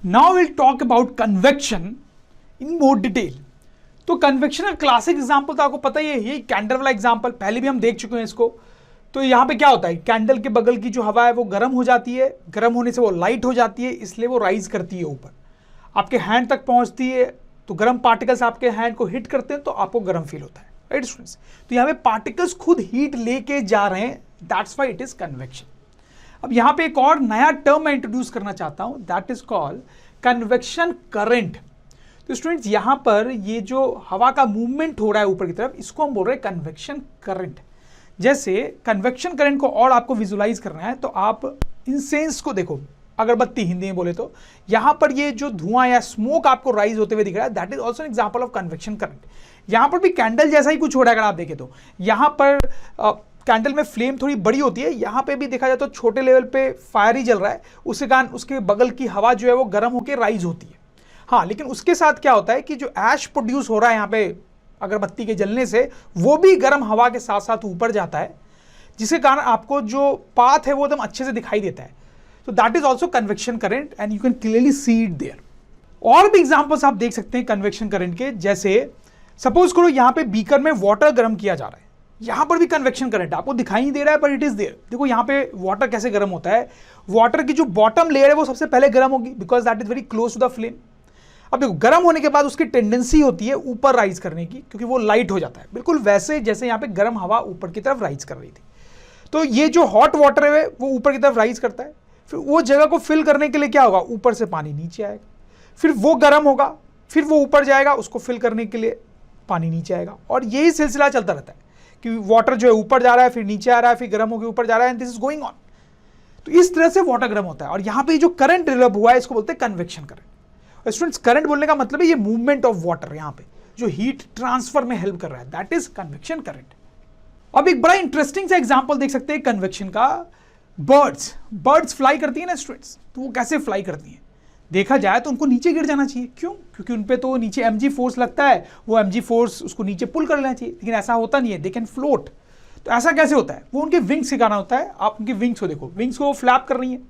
Now we'll talk about convection in more detail. तो convection का classic example तो आपको पता ही है, ये कैंडल वाला एग्जांपल पहले भी हम देख चुके हैं इसको। तो यहाँ पे क्या होता है, कैंडल के बगल की जो हवा है वो गर्म हो जाती है, गर्म होने से वो लाइट हो जाती है, इसलिए वो राइज करती है ऊपर, आपके हैंड तक पहुंचती है। तो गर्म पार्टिकल्स आपके हैंड को हिट करते हैं तो आपको गर्म फील होता है, राइट स्टूडेंट्स। तो यहाँ पे पार्टिकल्स खुद हीट लेके जा रहे हैं, that's why it is convection. अब यहाँ पे एक और नया टर्म मैं इंट्रोड्यूस करना चाहता हूं, that is called convection current. तो स्टूडेंट्स यहाँ पर ये जो हवा का मूवमेंट हो रहा है ऊपर की तरफ, इसको हम बोल रहे हैं कन्वेक्शन करंट। जैसे कन्वेक्शन करंट को और आपको विजुलाइज करना है तो आप इंसेंस को देखो, अगरबत्ती हिंदी में बोले तो, यहाँ पर ये जो धुआं या स्मोक आपको राइज होते हुए दिख रहा है, that is also an example of convection current. यहाँ पर भी कैंडल जैसा ही कुछ हो रहा है, अगर आप देखें तो यहाँ पर कैंडल में फ्लेम थोड़ी बड़ी होती है, यहाँ पे भी देखा जाए तो छोटे लेवल पे फायर ही जल रहा है, उसके कारण उसके बगल की हवा जो है वो गर्म होकर राइज होती है। हाँ, लेकिन उसके साथ क्या होता है कि जो ऐश प्रोड्यूस हो रहा है यहाँ पे अगरबत्ती के जलने से, वो भी गर्म हवा के साथ साथ ऊपर जाता है, जिसके कारण आपको जो पाथ है वो एकदम अच्छे से दिखाई देता है। तो that is also convection current and you can clearly see it there. और भी एग्जाम्पल्स आप देख सकते हैं कन्वेक्शन करंट के, जैसे सपोज करो यहाँ पे बीकर में वाटर गर्म किया जा रहा है, यहाँ पर भी कन्वेक्शन करंट आपको दिखाई नहीं दे रहा है पर इट इज देयर। देखो यहाँ पे वाटर कैसे गर्म होता है, वाटर की जो बॉटम लेयर है वो सबसे पहले गर्म होगी, because that is very close to the flame. अब देखो गर्म होने के बाद उसकी टेंडेंसी होती है ऊपर राइज करने की, क्योंकि वो लाइट हो जाता है, बिल्कुल वैसे जैसे यहाँ पे गर्म हवा ऊपर की तरफ राइज कर रही थी। तो ये जो हॉट वाटर है वो ऊपर की तरफ राइज करता है, फिर वो जगह को फिल करने के लिए क्या होगा, ऊपर से पानी नीचे आएगा, फिर वो गर्म होगा, फिर वो ऊपर जाएगा, उसको फिल करने के लिए पानी नीचे आएगा, और यही सिलसिला चलता रहता है कि वाटर जो है ऊपर जा रहा है, फिर नीचे आ रहा है, फिर गर्म होकर ऊपर जा रहा है, and this is going on. तो इस तरह से वाटर गर्म होता है, और यहाँ पे जो करंट डेवलप हुआ है इसको बोलते हैं कन्वेक्शन करंट। स्टूडेंट्स, करंट बोलने का मतलब है ये मूवमेंट ऑफ वाटर, यहाँ पे जो हीट ट्रांसफर में हेल्प कर रहा है, दैट इज कन्वेक्शन करंट। अब एक बड़ा इंटरेस्टिंग सा एग्जांपल देख सकते हैं कन्वेक्शन का, बर्ड्स फ्लाई करती है ना स्टूडेंट्स, तो वो कैसे फ्लाई करती हैं, देखा जाए तो उनको नीचे गिर जाना चाहिए। क्यों? क्योंकि उन पे तो नीचे mg फोर्स लगता है, वो mg फोर्स उसको नीचे पुल कर लेना चाहिए, लेकिन ऐसा होता नहीं है, दे कैन फ्लोट। तो ऐसा कैसे होता है, वो उनके विंग्स के कारण होता है। आप उनके विंग्स को देखो, विंग्स को वो फ्लैप कर रही है,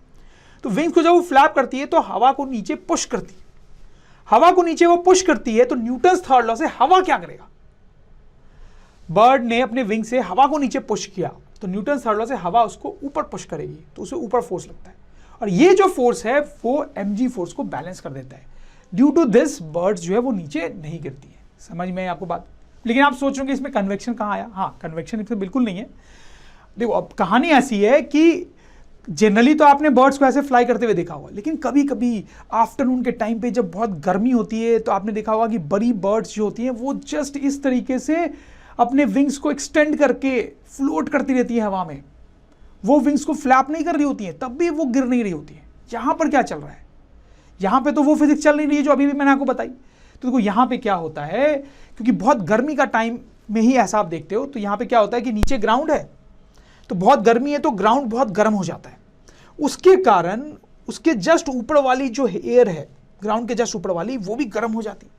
तो विंग्स को जब वो फ्लैप करती है तो हवा को नीचे पुश करती है, हवा को नीचे वो पुश करती है, तो न्यूटन्स थर्ड लॉ से हवा क्या करेगा, बर्ड ने अपने विंग से हवा को नीचे पुश किया, तो न्यूटन्स थर्ड लॉ से हवा उसको ऊपर पुश करेगी, तो उसे ऊपर फोर्स लगता है, और ये जो फोर्स है वो mg फोर्स को बैलेंस कर देता है। ड्यू टू दिस बर्ड्स जो है वो नीचे नहीं गिरती है। समझ में आपको बात? लेकिन आप सोच रहे हो कि इसमें कन्वेक्शन कहाँ आया? हाँ, कन्वेक्शन इसमें बिल्कुल नहीं है। देखो, अब कहानी ऐसी है कि जनरली तो आपने बर्ड्स को ऐसे फ्लाई करते हुए देखा होगा, लेकिन कभी कभी आफ्टरनून के टाइम पे जब बहुत गर्मी होती है तो आपने देखा होगा कि बड़ी बर्ड्स जो होती हैं वो जस्ट इस तरीके से अपने विंग्स को एक्सटेंड करके फ्लोट करती रहती है हवा में, वो विंग्स को फ्लैप नहीं कर रही होती है, तब भी वो गिर नहीं रही होती है। यहाँ पर क्या चल रहा है, यहाँ पे तो वो फिजिक्स चल नहीं रही है जो अभी भी मैंने आपको बताई। तो देखो यहाँ पे क्या होता है, क्योंकि बहुत गर्मी का टाइम में ही ऐसा आप देखते हो, तो यहाँ पे क्या होता है कि नीचे ग्राउंड है, तो बहुत गर्मी है तो ग्राउंड बहुत गर्म हो जाता है, उसके कारण उसके जस्ट ऊपर वाली जो एयर है, ग्राउंड के जस्ट ऊपर वाली, वो भी गर्म हो जाती है।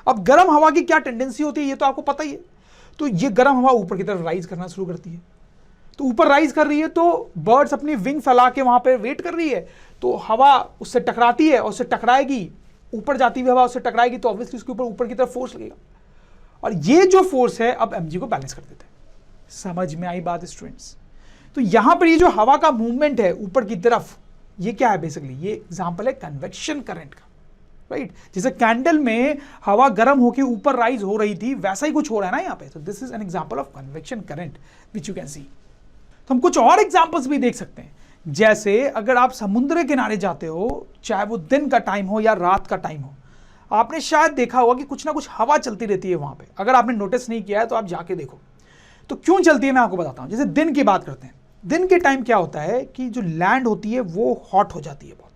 अब गर्म हवा की क्या टेंडेंसी होती है ये तो आपको पता ही है, तो ये गर्म हवा ऊपर की तरफ राइज करना शुरू करती है, तो ऊपर राइज कर रही है तो बर्ड्स अपनी विंग फैला के वहां पे वेट कर रही है, तो हवा उससे टकराती है, और उससे टकराएगी, ऊपर जाती हुई हवा उससे टकराएगी, तो ऑब्वियसली उसके ऊपर की तरफ फोर्स लगेगा, और ये जो फोर्स है अब mg को बैलेंस कर देता है। समझ में आई बात स्टूडेंट्स? तो यहां पर ये जो हवा का मूवमेंट है ऊपर की तरफ, ये क्या है बेसिकली, ये एग्जांपल है कन्वेक्शन करंट का, राइट? जैसे कैंडल में हवा गर्म होकर ऊपर राइज हो रही थी, वैसा ही कुछ हो रहा है ना यहाँ पे। तो this is an example of convection current which you can see. तो हम कुछ और एग्जांपल्स भी देख सकते हैं, जैसे अगर आप समुद्र के किनारे जाते हो, चाहे वो दिन का टाइम हो या रात का टाइम हो, आपने शायद देखा होगा कि कुछ ना कुछ हवा चलती रहती है वहां पे। अगर आपने नोटिस नहीं किया है तो आप जाके देखो। तो क्यों चलती है मैं आपको बताता हूं। जैसे दिन की बात करते हैं, दिन के टाइम क्या होता है कि जो लैंड होती है वो हॉट हो जाती है, बहुत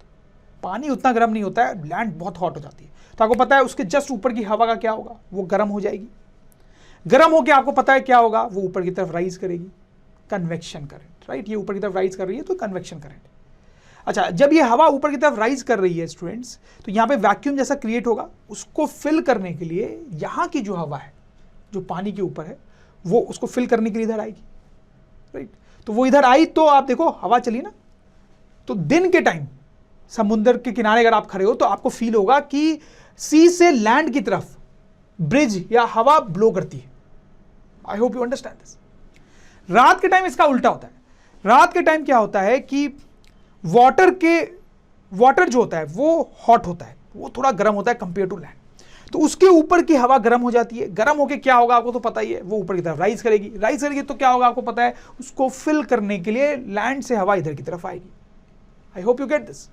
पानी उतना गर्म नहीं होता है, लैंड बहुत हॉट हो जाती है। तो आपको पता है उसके जस्ट ऊपर की हवा का क्या होगा, वो गर्म हो जाएगी, गर्म होकर आपको पता है क्या होगा, वो ऊपर की तरफ राइज करेगी, कन्वेक्शन करंट, राइट? ये ऊपर की तरफ राइज कर रही है तो कन्वेक्शन करंट। अच्छा, जब ये हवा ऊपर की तरफ राइज कर रही है स्टूडेंट्स, तो यहाँ पे वैक्यूम जैसा क्रिएट होगा, उसको फिल करने के लिए यहाँ की जो हवा है जो पानी के ऊपर है, वो उसको फिल करने के लिए इधर आएगी, राइट? तो वो इधर आई तो आप देखो हवा चली ना, तो दिन के टाइम समुद्र के किनारे अगर आप खड़े हो तो आपको फील होगा कि सी से लैंड की तरफ ब्रिज या हवा ब्लो करती है। I hope you understand this. रात के टाइम इसका उल्टा होता है। रात के टाइम क्या होता है कि वाटर जो होता है वो हॉट होता है, वो थोड़ा गर्म होता है कंपेयर टू लैंड। तो उसके ऊपर की हवा गर्म हो जाती है। गर्म होके क्या होगा आपको तो पता ही है, वो ऊपर की तरफ राइज करेगी तो क्या होगा आपको पता है, उसको फिल करने के लिए लैंड से हवा इधर की तरफ आएगी। I hope you get this.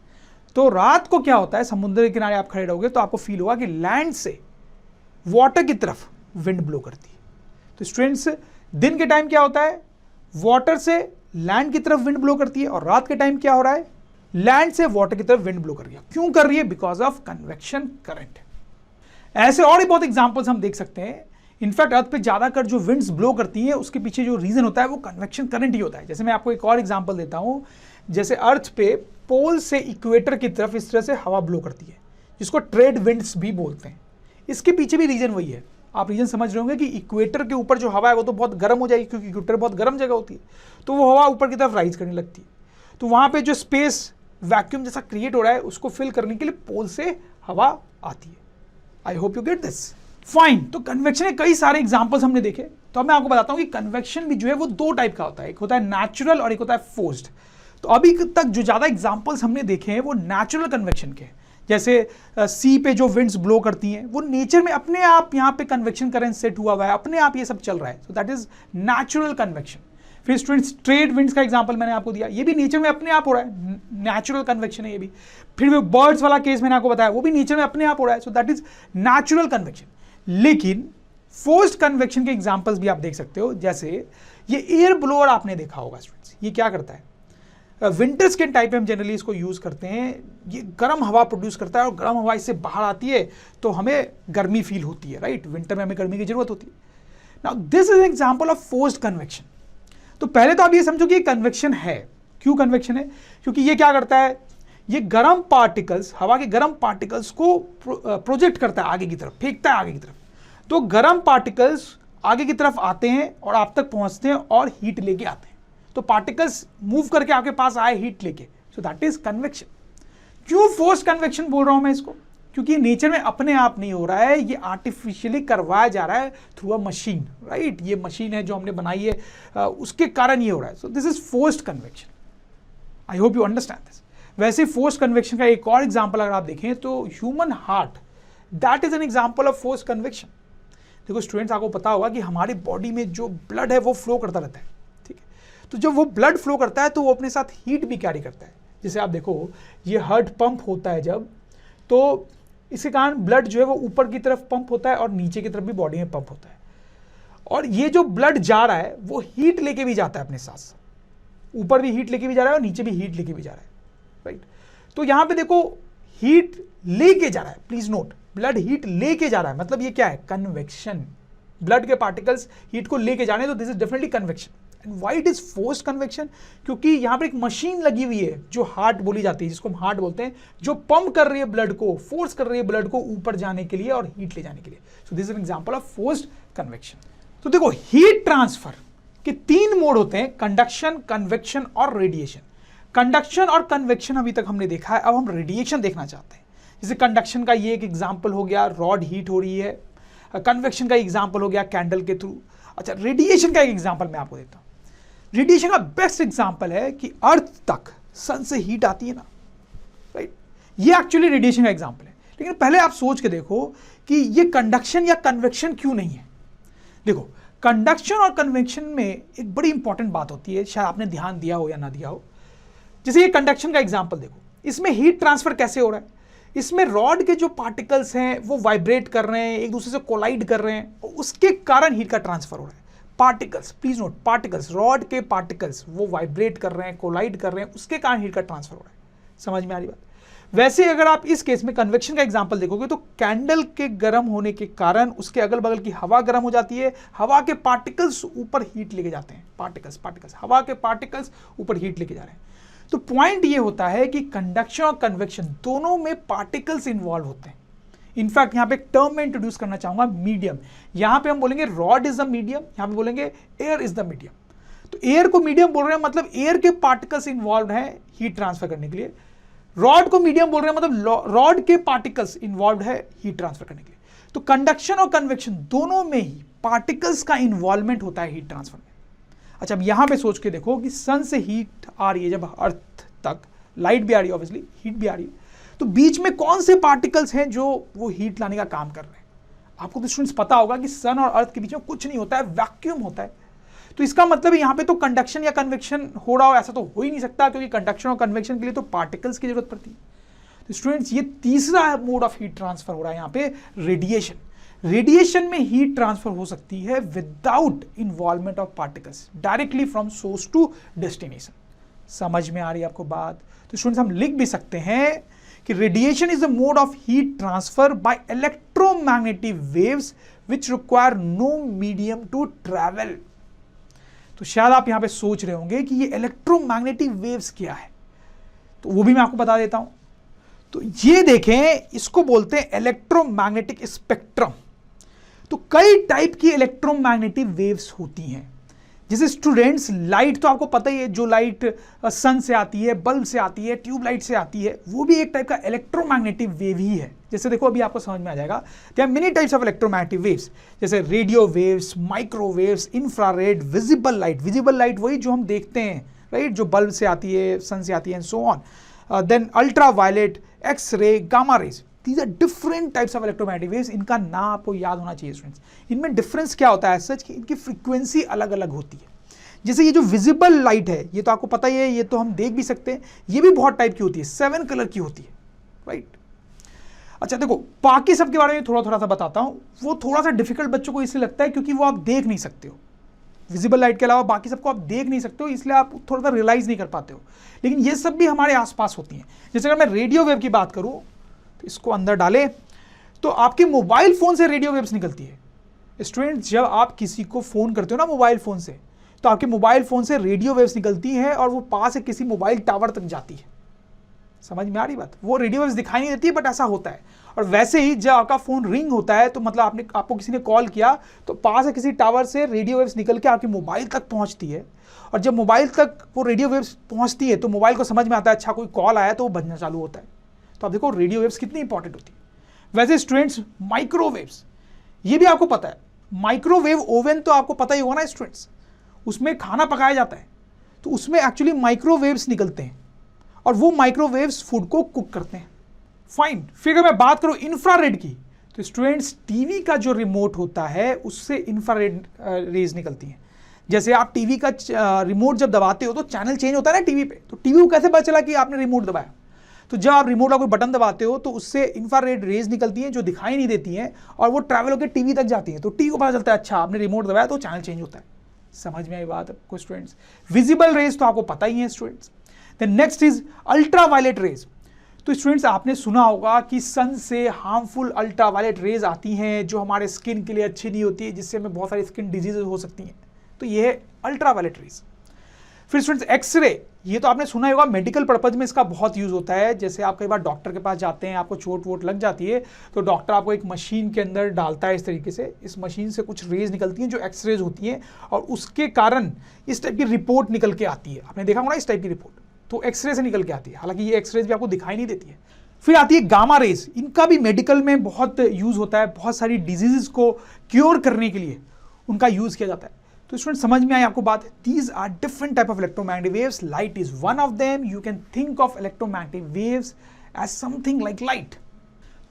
तो रात को क्या होता है, समुद्र के किनारे आप खड़े रहोगे तो आपको फील होगा कि लैंड से वाटर की तरफ विंड ब्लो करती है। तो स्टूडेंट्स, दिन के टाइम क्या होता है, वाटर से लैंड की तरफ विंड ब्लो करती है, और रात के टाइम क्या हो रहा है, लैंड से वाटर की तरफ विंड ब्लो कर रही है। क्यों कर रही है? Because of convection current. ऐसे और भी बहुत एग्जांपल्स हम देख सकते हैं। इनफैक्ट अर्थ पे ज्यादातर जो विंड्स ब्लो करती है उसके पीछे जो रीजन होता है वो कन्वेक्शन करंट ही होता है। जैसे मैं आपको एक और एग्जांपल देता हूं, जैसे अर्थ पे पोल से इक्वेटर की तरफ इस तरह से हवा ब्लो करती है, जिसको ट्रेड विंड्स भी बोलते हैं। इसके पीछे भी रीजन वही है। आप रीजन समझ रहे होंगे कि इक्वेटर के ऊपर जो हवा है वो तो बहुत गर्म हो जाएगी, क्योंकि इक्वेटर बहुत गर्म जगह होती है, तो वो हवा ऊपर की तरफ राइज करने लगती है। तो वहां पे जो स्पेस वैक्यूम जैसा क्रिएट हो रहा है उसको फिल करने के लिए पोल से हवा आती है। I hope you get this. Fine. तो कन्वेक्शन के कई सारे एग्जांपल्स हमने देखे। तो अब मैं आपको बताता हूं कि कन्वेक्शन भी जो है वो दो टाइप का होता है, एक होता है नेचुरल और एक होता है फोर्स्ड। तो अभी तक जो ज्यादा एग्जांपल्स हमने देखे हैं वो नेचुरल कन्वेक्शन के हैं। जैसे सी पे जो विंड्स ब्लो करती हैं वो नेचर में अपने आप यहाँ पे कन्वेक्शन करंट सेट हुआ है, अपने आप ये सब चल रहा है। So that is natural convection. फिर स्टूडेंट्स, ट्रेड विंड्स का एग्जांपल मैंने आपको दिया, ये भी नेचर में अपने आप हो रहा है, नेचुरल कन्वेक्शन है ये भी। फिर वो बर्ड्स वाला केस मैंने आपको बताया, वो भी नेचर में अपने आप हो रहा है। So that is natural convection. लेकिन फोर्स्ड कन्वेक्शन के एग्जांपल्स भी आप देख सकते हो। जैसे ये एयर ब्लोअर आपने देखा होगा स्टूडेंट्स, ये क्या करता है, विंटर स्किन टाइप में हम जनरली इसको यूज करते हैं। ये गर्म हवा प्रोड्यूस करता है और गर्म हवा इससे बाहर आती है तो हमें गर्मी फील होती है, राइट। विंटर में हमें गर्मी की जरूरत होती है। Now this is example of forced convection. तो पहले तो आप ये समझो कि ये कन्वेक्शन है। क्यों कन्वेक्शन है? क्योंकि ये क्या करता है, ये गर्म पार्टिकल्स, हवा के गर्म पार्टिकल्स को प्रोजेक्ट करता है आगे की तरफ, फेंकता है आगे की तरफ। तो गर्म पार्टिकल्स आगे की तरफ आते हैं और आप तक पहुंचते हैं और हीट लेके आते हैं। तो पार्टिकल्स मूव करके आपके पास आए हीट लेके। So that is convection. क्यों फोर्स्ड कन्वेक्शन बोल रहा हूं मैं इसको? क्योंकि नेचर में अपने आप नहीं हो रहा है, ये आर्टिफिशियली करवाया जा रहा है थ्रू अ मशीन, राइट। ये मशीन है जो हमने बनाई है, उसके कारण ये हो रहा है। So this is forced convection. I hope you understand this. वैसे फोर्स्ड कन्वेक्शन का एक और एग्जांपल अगर आप देखें तो human heart, that is an example of forced convection. देखो स्टूडेंट्स, आपको पता होगा कि हमारी बॉडी में जो ब्लड है वो फ्लो करता रहता है, ठीक है। तो जब वो ब्लड फ्लो करता है तो वो अपने साथ हीट भी कैरी करता है। जैसे आप देखो, ये हार्ट पंप होता है जब, तो इसके कारण ब्लड जो है वो ऊपर की तरफ पंप होता है और नीचे की तरफ भी बॉडी में पंप होता है। और ये जो ब्लड जा रहा है वो हीट लेके भी जाता है अपने साथ साथ, ऊपर भी हीट लेके भी जा रहा है और नीचे भी हीट लेके भी जा रहा है, राइट। तो यहां पे देखो, हीट लेके जा रहा है, प्लीज नोट, ब्लड हीट लेके जा रहा है, मतलब ये क्या है, कन्वेक्शन। ब्लड के पार्टिकल्स हीट को लेके जाने, तो this is definitely convection. And why it is forced convection? क्योंकि यहां पर एक मशीन लगी हुई है जो हार्ट बोली जाती है, जिसको हम हार्ट बोलते हैं, जो पंप कर रही है ब्लड को, फोर्स कर रही है ब्लड को ऊपर जाने के लिए और हीट ले जाने के लिए। So this is an example of forced convection. तो देखो, हीट ट्रांसफर के 3 मोड होते हैं, कंडक्शन, कन्वेक्शन और रेडिएशन। कंडक्शन और कन्वेक्शन अभी तक हमने देखा है, अब हम रेडिएशन देखना चाहते हैं। जैसे कंडक्शन का ये एक एग्जांपल हो गया, रॉड हीट हो रही है। कन्वेक्शन का एग्जांपल हो गया कैंडल के थ्रू। अच्छा, रेडिएशन का एक एग्जांपल मैं आपको देता हूं। रेडिएशन का बेस्ट एग्जांपल है कि अर्थ तक सन से हीट आती है ना, राइट। ये एक्चुअली रेडिएशन का एग्जांपल है। लेकिन पहले आप सोच के देखो कि ये कंडक्शन या कन्वेक्शन क्यों नहीं है। देखो, कंडक्शन और कन्वेक्शन में एक बड़ी इंपॉर्टेंट बात होती है, शायद आपने ध्यान दिया हो या ना दिया हो। जैसे ये कंडक्शन का एग्जांपल देखो, इसमें हीट ट्रांसफर कैसे हो रहा है। इसमें रॉड के जो पार्टिकल्स हैं वो वाइब्रेट कर रहे हैं, एक दूसरे से कोलाइड कर रहे हैं, उसके कारण हीट का ट्रांसफर हो रहा है। Particles, please note, particles, rod के पार्टिकल्स वो वाइब्रेट कर रहे हैं, कोलाइड कर रहे हैं, उसके कारण हीट का ट्रांसफर हो रहा है। समझ में आ रही बात? वैसे अगर आप इस केस में कन्वेक्शन का एग्जांपल देखोगे तो कैंडल के गर्म होने के कारण उसके अगल बगल की हवा गर्म हो जाती है, हवा के पार्टिकल्स ऊपर हीट लेके जाते हैं। पार्टिकल्स, हवा के पार्टिकल्स ऊपर हीट लेके जा रहे हैं। तो पॉइंट ये होता है कि कंडक्शन और कन्वेक्शन दोनों में पार्टिकल्स इन्वॉल्व होते हैं। इनफैक्ट यहां पे एक टर्म में इंट्रोड्यूस करना चाहूंगा, मीडियम। यहां पे हम बोलेंगे रॉड इज द मीडियम, यहां पे बोलेंगे एयर इज द मीडियम। तो एयर को मीडियम बोल रहे हैं, मतलब एयर के पार्टिकल्स इन्वॉल्व हैं हीट ट्रांसफर करने के लिए। रॉड को मीडियम बोल रहे हैं, मतलब रॉड के पार्टिकल्स इन्वॉल्व है हीट ट्रांसफर करने के लिए। तो कंडक्शन और कन्वेक्शन दोनों में ही पार्टिकल्स का इन्वॉल्वमेंट होता है हीट ट्रांसफर में। अच्छा, अब यहां पे सोच के देखो कि सन से हीट आ रही है जब अर्थ तक, लाइट भी आ रही है ऑब्वियसली, हीट भी आ रही है, तो बीच में कौन से पार्टिकल्स हैं जो वो हीट लाने का काम कर रहे हैं? आपको तो स्टूडेंट्स पता होगा कि सन और अर्थ के बीच में कुछ नहीं होता है, वैक्यूम होता है। तो इसका मतलब यहां पे तो कंडक्शन या कन्वेक्शन हो रहा हो ऐसा तो हो ही नहीं सकता, क्योंकि कंडक्शन और कन्वेक्शन के लिए तो पार्टिकल्स की जरूरत पड़ती है। तो स्टूडेंट्स ये तीसरा मोड ऑफ हीट ट्रांसफर हो रहा है यहां पे, रेडिएशन। रेडिएशन में हीट ट्रांसफर हो सकती है without involvement of particles, directly from source to destination. समझ में आ रही है आपको बात? तो स्टूडेंट्स हम लिख भी सकते हैं कि radiation is the mode of heat transfer by electromagnetic waves which require no medium to travel. तो शायद आप यहां पे सोच रहे होंगे कि ये इलेक्ट्रोमैग्नेटिक वेव्स क्या है, तो वो भी मैं आपको बता देता हूं। तो ये देखें, इसको बोलते हैं इलेक्ट्रोमैग्नेटिक स्पेक्ट्रम। तो कई टाइप की इलेक्ट्रोमैग्नेटिक वेव्स होती हैं। जैसे स्टूडेंट्स, लाइट तो आपको पता ही है, जो लाइट सन से आती है, बल्ब से आती है, ट्यूबलाइट से आती है, वो भी एक टाइप का इलेक्ट्रोमैग्नेटिक वेव ही है। जैसे देखो अभी आपको समझ में आ जाएगा, there are many types of electromagnetic waves, जैसे radio waves, microwaves, infrared, visible light. Visible light वही जो हम देखते हैं, राइट, जो बल्ब से आती है, सन से आती है, and so on. Then ultra violet, X ray, gamma rays, these are different types of electromagnetic waves। इनका नाम आपको याद होना चाहिए स्टूडेंट्स। इनमें डिफरेंस क्या होता है सच कि इनकी फ्रीक्वेंसी अलग अलग होती है। जैसे ये जो विजिबल लाइट है, ये तो आपको पता ही है, ये तो हम देख भी सकते हैं, ये भी बहुत टाइप की होती है, 7 कलर की होती है, राइट। अच्छा देखो, बाकी सब के बारे में थोड़ा सा बताता हूं। वो थोड़ा सा डिफिकल्ट बच्चों को इसलिए लगता है क्योंकि वो आप देख नहीं सकते हो। विजिबल लाइट के अलावा बाकी सबको आप देख नहीं सकते हो, इसलिए आप थोड़ा सा रियलाइज नहीं कर पाते हो। लेकिन ये सब भी हमारे आसपास होती हैं। जैसे अगर मैं रेडियो वेव की बात करूं, इसको अंदर डालें तो आपके मोबाइल फोन से रेडियो वेव्स निकलती है। स्टूडेंट्स, जब आप किसी को फोन करते हो ना मोबाइल फोन से, तो आपके मोबाइल फोन से रेडियो वेव्स निकलती है और वो पास से किसी मोबाइल टावर तक जाती है। समझ में आ रही बात? वो रेडियो वेव्स दिखाई नहीं देती है, बट ऐसा होता है। और वैसे ही जब आपका फोन रिंग होता है, तो मतलब आपको किसी ने कॉल किया, तो पास से किसी टावर से रेडियो वेव्स निकल के आपके मोबाइल तक पहुंचती है। और जब मोबाइल तक वो रेडियो वेव्स पहुंचती है, तो मोबाइल को समझ में आता है अच्छा कोई कॉल आया, तो वो बजना चालू होता है। तो आप देखो रेडियो वेव्स कितनी इंपॉर्टेंट होती है। वैसे स्टूडेंट्स, माइक्रोवेव्स, ये भी आपको पता है। माइक्रोवेव ओवन तो आपको पता ही होगा ना स्टूडेंट्स, उसमें खाना पकाया जाता है, तो उसमें एक्चुअली माइक्रोवेव्स निकलते हैं और वो माइक्रोवेव्स फूड को कुक करते हैं। फाइन। फिर अगर मैं बात करूं इंफ्रारेड की, तो स्टूडेंट्स, टीवी का जो रिमोट होता है उससे इंफ्रारेड रेज निकलती हैं। जैसे आप टीवी का रिमोट जब दबाते हो तो चैनल चेंज होता है ना टीवी पे, तो टीवी को कैसे पता चला कि आपने रिमोट दबाया? तो जब आप रिमोट का कोई बटन दबाते हो तो उससे इंफ्रारेड रेज निकलती हैं जो दिखाई नहीं देती हैं, और वो ट्रैवल होकर टीवी तक जाती हैं। तो टीवी को पता चलता है अच्छा आपने रिमोट दबाया तो चैनल चेंज होता है। समझ में आई बात आपको स्टूडेंट्स? विजिबल रेज तो आपको पता ही है students. Then next is ultra violet rays. तो स्टूडेंट्स, आपने सुना होगा कि सन से हार्मफुल अल्ट्रा वायलेट रेज आती हैं जो हमारे स्किन के लिए अच्छी नहीं होती है, जिससे हमें बहुत सारी स्किन डिजीजेज हो सकती हैं। तो ये है अल्ट्रा वायलेट रेज। फिर स्टूडेंट्स, एक्सरे, ये तो आपने सुना ही होगा, मेडिकल पर्पज में इसका बहुत यूज होता है। जैसे आप कई बार डॉक्टर के पास जाते हैं, आपको चोट वोट लग जाती है, तो डॉक्टर आपको एक मशीन के अंदर डालता है इस तरीके से, इस मशीन से कुछ रेज निकलती हैं जो एक्सरेज होती हैं, और उसके कारण इस टाइप की रिपोर्ट निकल के आती है। आपने देखा होगा ना इस टाइप की रिपोर्ट, तो एक्सरे से निकल के आती है। हालांकि ये एक्सरेज भी आपको दिखाई नहीं देती है। फिर आती है गामा रेज। इनका भी मेडिकल में बहुत यूज होता है, बहुत सारी डिजीजेस को क्योर करने के लिए उनका यूज किया जाता है। तो स्टूडेंट, समझ में आई आपको बात? These are different type of electromagnetic waves, light is one of them. You can think of electromagnetic waves as something like light.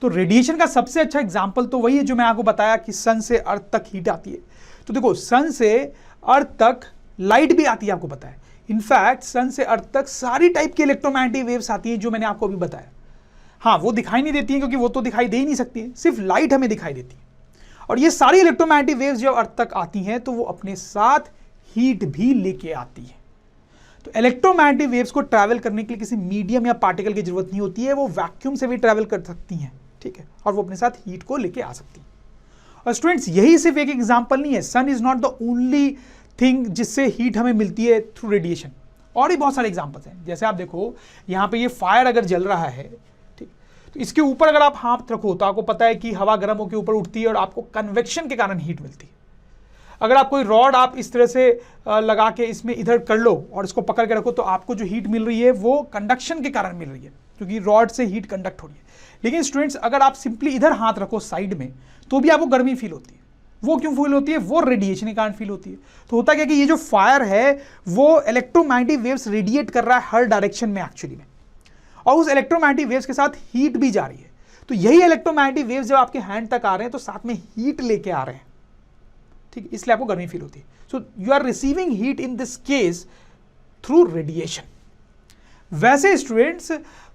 तो रेडिएशन का सबसे अच्छा एग्जांपल तो वही है जो मैं आपको बताया कि सन से अर्थ तक हीट आती है। तो देखो, सन से अर्थ तक लाइट भी आती है, आपको पता है। इनफैक्ट सन से अर्थ तक सारी टाइप की इलेक्ट्रोमैग्नेटिक वेव्स आती है जो मैंने आपको अभी बताया। हाँ, वो दिखाई नहीं देती है क्योंकि वो तो दिखाई दे ही नहीं सकती है, सिर्फ लाइट हमें दिखाई देती है। और ये सारी इलेक्ट्रोमैग्नेटिक वेव्स जब अर्थ तक आती हैं तो वो अपने साथ हीट भी लेके आती है। तो इलेक्ट्रोमैग्नेटिक वेव्स को ट्रैवल करने के लिए किसी मीडियम या पार्टिकल की जरूरत नहीं होती है, वो वैक्यूम से भी ट्रैवल कर सकती हैं, ठीक है, और वो अपने साथ हीट को लेके आ सकती है। और स्टूडेंट्स, यही सिर्फ एक एग्जाम्पल नहीं है, sun is not the only thing जिससे हीट हमें मिलती है थ्रू रेडिएशन। और भी बहुत सारे एग्जाम्पल्स हैं। जैसे आप देखो, यहाँ पे ये फायर अगर जल रहा है, तो इसके ऊपर अगर आप हाथ रखो तो आपको पता है कि हवा गर्म होकर ऊपर उठती है और आपको कन्वेक्शन के कारण हीट मिलती है। अगर आप कोई रॉड आप इस तरह से लगा के इसमें इधर कर लो और इसको पकड़ के रखो, तो आपको जो हीट मिल रही है वो कंडक्शन के कारण मिल रही है, क्योंकि रॉड से हीट कंडक्ट हो रही है। लेकिन स्टूडेंट्स अगर आप सिंपली इधर हाथ रखो साइड में तो भी आपको गर्मी फील होती है। वो क्यों फील होती है? वो रेडिएशन के कारण फील होती है। तो होता क्या कि ये जो फायर है वो इलेक्ट्रोमैग्नेटिक वेव्स रेडिएट कर रहा है हर डायरेक्शन में एक्चुअली में, और उस इलेक्ट्रोमैग्नेटिक वेव्स के साथ हीट भी जा रही है। तो यही इलेक्ट्रोमैग्नेटिक वेव्स जब आपके हैंड तक आ रहे हैं तो साथ में हीट लेके आ रहे हैं, ठीक है, इसलिए आपको गर्मी फील होती है। So you are receiving heat in this case through radiation. वैसे स्टूडेंट्स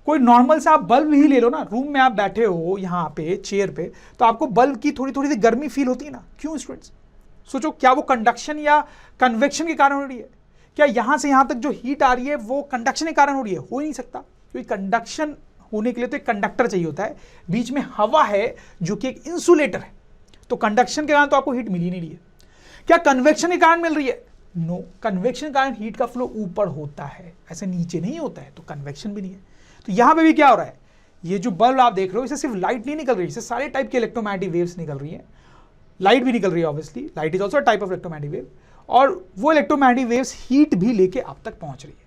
कोई नॉर्मल सा आप बल्ब ही ले लो ना, रूम में आप बैठे हो यहाँ पे चेयर पे, तो आपको बल्ब की थोड़ी थोड़ी सी गर्मी फील होती है ना, क्यों स्टूडेंट्स? सोचो, क्या वो कंडक्शन या कन्वेक्शन के कारण हो रही है? क्या यहाँ से यहाँ तक जो हीट आ रही है वो कंडक्शन के कारण हो रही है? हो ही नहीं सकता, क्योंकि कंडक्शन होने के लिए तो एक कंडक्टर चाहिए होता है, बीच में हवा है जो कि एक इंसुलेटर है। तो कंडक्शन के कारण तो आपको हीट मिल ही नहीं रही है। क्या कन्वेक्शन के कारण मिल रही है? नो, कन्वेक्शन के कारण हीट का फ्लो ऊपर होता है, ऐसे नीचे नहीं होता है, तो कन्वेक्शन भी नहीं है। तो यहां पे भी क्या हो रहा है, ये जो बल्ब आप देख रहे हो इससे सिर्फ लाइट नहीं निकल रही, इससे सारे टाइप के इलेक्ट्रोमैग्नेटिक वेव्स निकल रही है। लाइट भी निकल रही है, obviously light is also type of electromagnetic wave, और वो इलेक्ट्रोमैग्नेटिक वेव्स हीट भी लेके आप तक पहुंच रही है।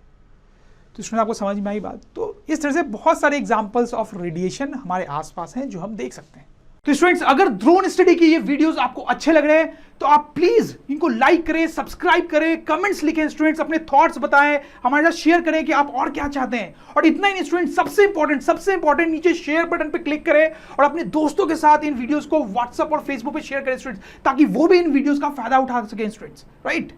तो इसमें आपको समझ में आई बात? तो इस तरह से बहुत सारे एग्जाम्पल्स ऑफ रेडिएशन हमारे आसपास हैं जो हम देख सकते हैं। तो स्टूडेंट्स अगर ड्रोन स्टडी के ये वीडियोस आपको अच्छे लग रहे हैं तो आप प्लीज इनको लाइक करें, सब्सक्राइब करें, कमेंट्स लिखें स्टूडेंट्स, अपने थॉट्स बताएं, हमारे साथ शेयर करें कि आप और क्या चाहते हैं। और इतना ही नहीं स्टूडेंट्स, सबसे इंपॉर्टेंट नीचे शेयर बटन पे क्लिक करें और अपने दोस्तों के साथ इन वीडियोस को व्हाट्सएप और फेसबुक पे शेयर करें स्टूडेंट्स, ताकि वो भी इन वीडियोस का फायदा उठा सकें स्टूडेंट्स, राइट?